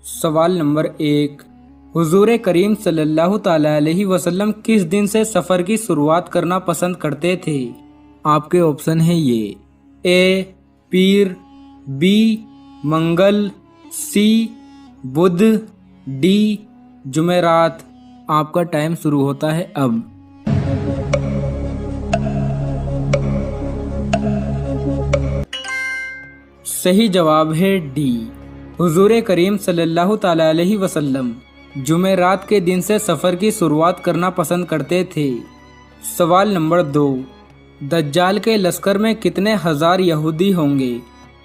सवाल नंबर 1, हुजूर करीम सल्लल्लाहु ताला अलैहि वसल्लम किस दिन से सफ़र की शुरुआत करना पसंद करते थे? आपके ऑप्शन है ये ए पीर, बी मंगल, सी बुध, डी जुमेरात। आपका टाइम शुरू होता है अब। सही जवाब है डी, हुजूर करीम सल्लल्लाहु ताला अलैहि वसल्लम जुमेरात के दिन से सफ़र की शुरुआत करना पसंद करते थे। सवाल नंबर 2, दज्जाल के लश्कर में कितने हजार यहूदी होंगे?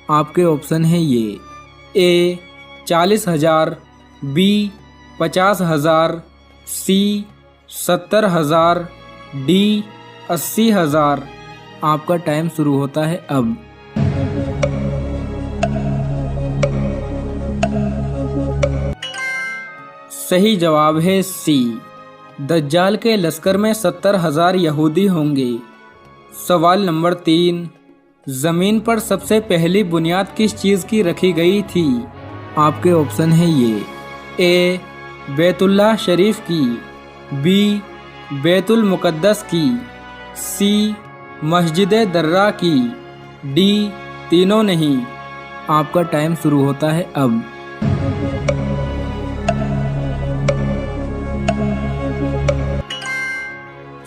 आपके ऑप्शन है ये ए 40,000, बी 50,000, सी 70,000, डी 80,000। आपका टाइम शुरू होता है अब। सही जवाब है सी, दज्जाल के लश्कर में 70,000 यहूदी होंगे। सवाल नंबर 3, ज़मीन पर सबसे पहली बुनियाद किस चीज़ की रखी गई थी? आपके ऑप्शन है ये ए बैतुल्लाह शरीफ की, बी बैतुल मुक़द्दस की, सी मस्जिद दर्रा की, डी तीनों नहीं। आपका टाइम शुरू होता है अब।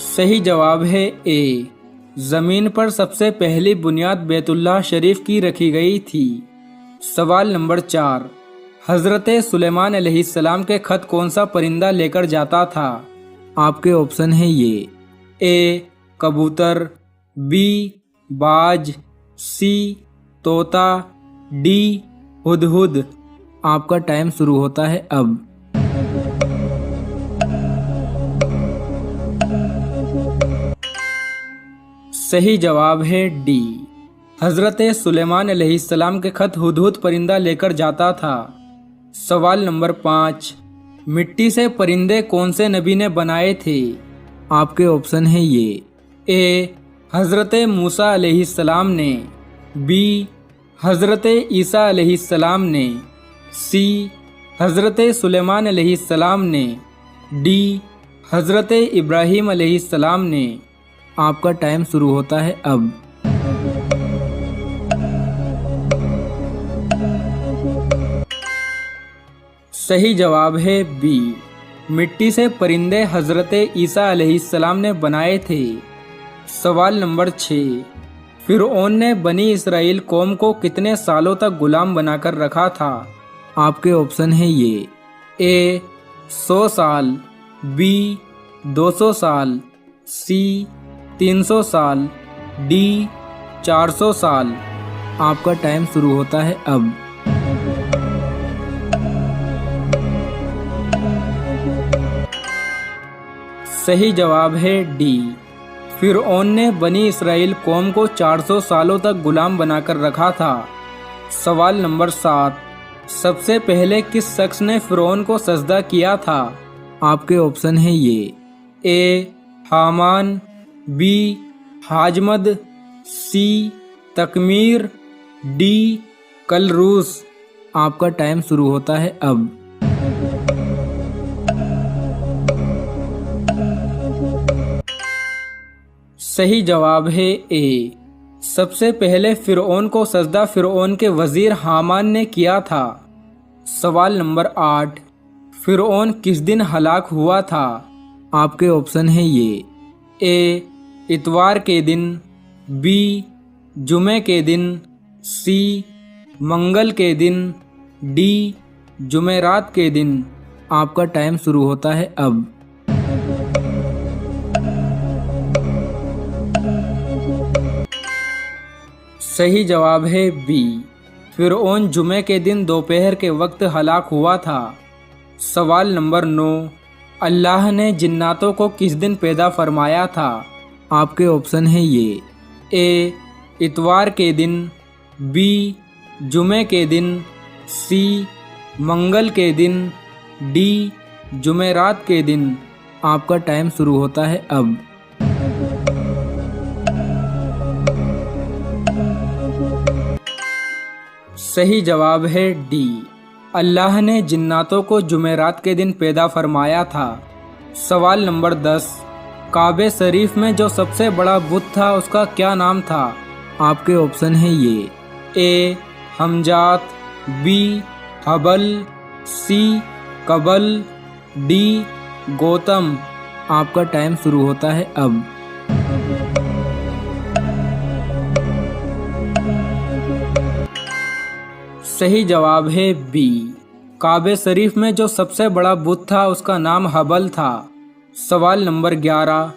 सही जवाब है ए, ज़मीन पर सबसे पहली बुनियाद बैतुल्लाह शरीफ की रखी गई थी। सवाल नंबर 4, हज़रत सुलेमान अलैहिस्सलाम के खत कौन सा परिंदा लेकर जाता था? आपके ऑप्शन है ये ए कबूतर, बी बाज, सी तोता, डी हुदहुद। आपका टाइम शुरू होता है अब। सही जवाब है डी, हज़रत सुलेमान अलैहिस्सलाम के खत हुदहुद परिंदा लेकर जाता था। सवाल नंबर 5, मिट्टी से परिंदे कौन से नबी ने बनाए थे? आपके ऑप्शन है ये ए हज़रत मूसा अलैहिस्सलाम ने, बी हज़रत ईसा अलैहिस्सलाम ने, सी हज़रत सुलेमान अलैहिस्सलाम ने, डी हज़रत इब्राहीम अलैहिस्सलाम ने। आपका टाइम शुरू होता है अब। सही जवाब है बी, मिट्टी से परिंदे हज़रत ईसा अलैहिस्सलाम ने बनाए थे। सवाल नंबर 6, फिरऔन ने बनी इसराइल कौम को कितने सालों तक गुलाम बनाकर रखा था? आपके ऑप्शन है ये ए 100 साल, बी 200 साल, सी 300 साल, डी 400 साल। आपका टाइम शुरू होता है अब। सही जवाब है डी, फिरऔन ने बनी इसराइल कौम को 400 सालों तक गुलाम बनाकर रखा था। सवाल नंबर 7, सबसे पहले किस शख्स ने फिरऔन को सजदा किया था? आपके ऑप्शन है ये ए हामान, बी हाजमद, सी तकमीर, डी कलरूस। आपका टाइम शुरू होता है अब। सही जवाब है ए, सबसे पहले फिरऔन को सजदा फिरऔन के वजीर हामान ने किया था। सवाल नंबर 8, फिरऔन किस दिन हलाक हुआ था? आपके ऑप्शन है ये ए इतवार के दिन, बी जुमे के दिन, सी मंगल के दिन, डी जुमेरात के दिन। आपका टाइम शुरू होता है अब। सही जवाब है बी, फिरऔन जुमे के दिन दोपहर के वक्त हलाक हुआ था। सवाल नंबर 9, अल्लाह ने जिन्नातों को किस दिन पैदा फरमाया था? आपके ऑप्शन है ये ए इतवार के दिन, बी जुमे के दिन, सी मंगल के दिन, डी जुमेरात के दिन। आपका टाइम शुरू होता है अब। सही जवाब है डी, अल्लाह ने जिन्नातों को जुमेरात के दिन पैदा फरमाया था। सवाल नंबर 10, काबे शरीफ में जो सबसे बड़ा बुत था उसका क्या नाम था? आपके ऑप्शन है ये, ए हमजात, बी हबल, सी कबल, डी गौतम। आपका टाइम शुरू होता है अब। सही जवाब है बी, काबे शरीफ में जो सबसे बड़ा बुत था उसका नाम हबल था। सवाल नंबर 11,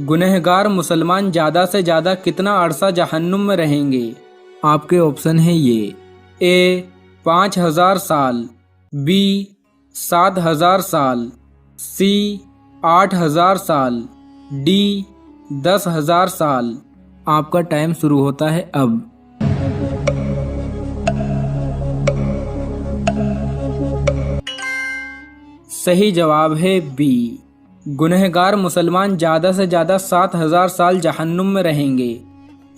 गुनहगार मुसलमान ज़्यादा से ज़्यादा कितना अरसा जहन्नुम में रहेंगे? आपके ऑप्शन है ये, ए 5000 साल, बी 7000 साल, सी 8000 साल, डी 10,000 साल। आपका टाइम शुरू होता है अब। सही जवाब है बी, गुनहगार मुसलमान ज़्यादा से ज़्यादा 7000 साल जहन्नुम में रहेंगे।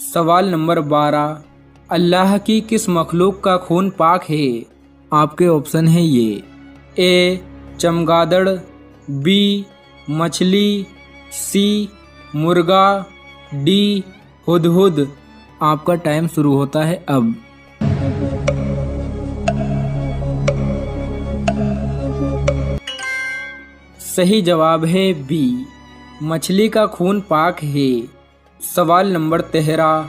सवाल नंबर 12, अल्लाह की किस मखलूक का खून पाक है? आपके ऑप्शन है ये, ए चमगादड़, बी मछली, सी मुर्गा, डी हुदहुद। आपका टाइम शुरू होता है अब। सही जवाब है बी, मछली का खून पाक है। सवाल नंबर 13,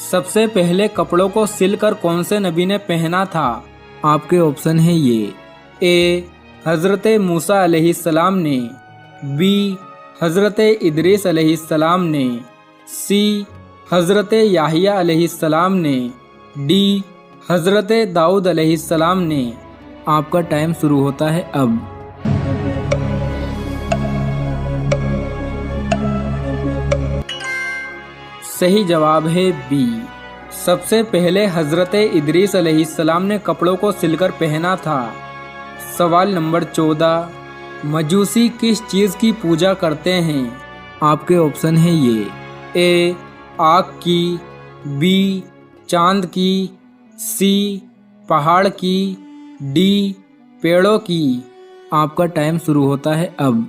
सबसे पहले कपड़ों को सिलकर कौन से नबी ने पहना था? आपके ऑप्शन है ये, ए हज़रत मूसा अलैहिस्सलाम ने, बी हज़रत इदरीस अलैहिस्सलाम ने, सी हज़रत याहिया अलैहिस्सलाम ने, डी हज़रत दाऊद अलैहिस्सलाम ने। आपका टाइम शुरू होता है अब। सही जवाब है बी, सबसे पहले हज़रत इदरीस अलैहिस्सलाम ने कपड़ों को सिलकर पहना था। सवाल नंबर 14, मजूसी किस चीज़ की पूजा करते हैं? आपके ऑप्शन है ये, ए आग की, बी चांद की, सी पहाड़ की, डी पेड़ों की। आपका टाइम शुरू होता है अब।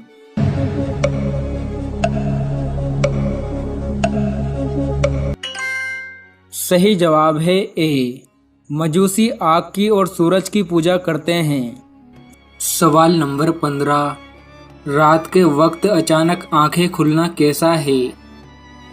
सही जवाब है ए, मजूसी आग की और सूरज की पूजा करते हैं। सवाल नंबर 15, रात के वक्त अचानक आंखें खुलना कैसा है?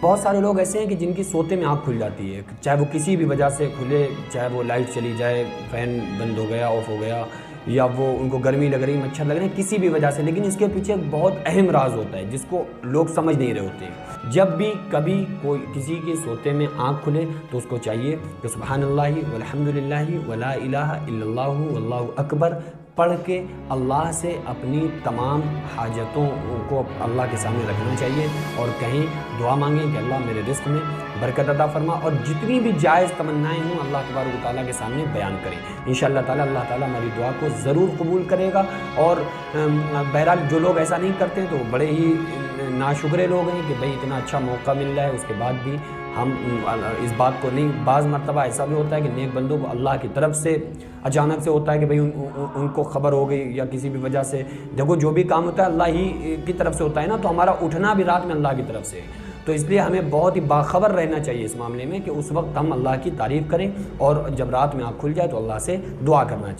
बहुत सारे लोग ऐसे हैं कि जिनकी सोते में आँख खुल जाती है, चाहे वो किसी भी वजह से खुले, चाहे वो लाइट चली जाए, फ़ैन बंद हो गया, ऑफ हो गया, या वो उनको गर्मी लग रही, मच्छर लग रहे हैं, किसी भी वजह से। लेकिन इसके पीछे एक बहुत अहम राज होता है जिसको लोग समझ नहीं रहे होते हैं। जब भी कभी कोई किसी के सोते में आँख खुले तो उसको चाहिए कि सुब्हानल्लाहि वल्हम्दुलिल्लाहि वला इलाहा इल्लल्लाहु वल्लाहु अकबर पढ़ के अल्लाह से अपनी तमाम हाजतों को अल्लाह के सामने रखना चाहिए और कहीं दुआ मांगें कि अल्लाह मेरे रिस्क में बरकत अता फरमा, और जितनी भी जायज़ तमन्नाएं हों अल्लाह तबारक व तआला के सामने बयान करें। इंशाअल्लाह ताला अल्लाह ताला हमारी दुआ को ज़रूर कबूल करेगा। और बहरहाल जो लोग ऐसा नहीं करते तो बड़े ही नाशुक्रे लोग हैं कि भाई इतना अच्छा मौका मिल रहा है, उसके बाद भी हम इस बात को नहीं। बाज़ मरतबा ऐसा भी होता है कि नेक बंदों को अल्लाह की तरफ से अचानक से होता है कि भाई उनको खबर हो गई या किसी भी वजह से। देखो जो भी काम होता है अल्लाह ही की तरफ से होता है ना, तो हमारा उठना भी रात में अल्लाह की तरफ से। तो इसलिए हमें बहुत ही बाखबर रहना चाहिए इस मामले में कि उस वक्त हम अल्लाह की तारीफ़ करें और जब रात में आँख खुल जाए तो अल्लाह से दुआ करना चाहिए।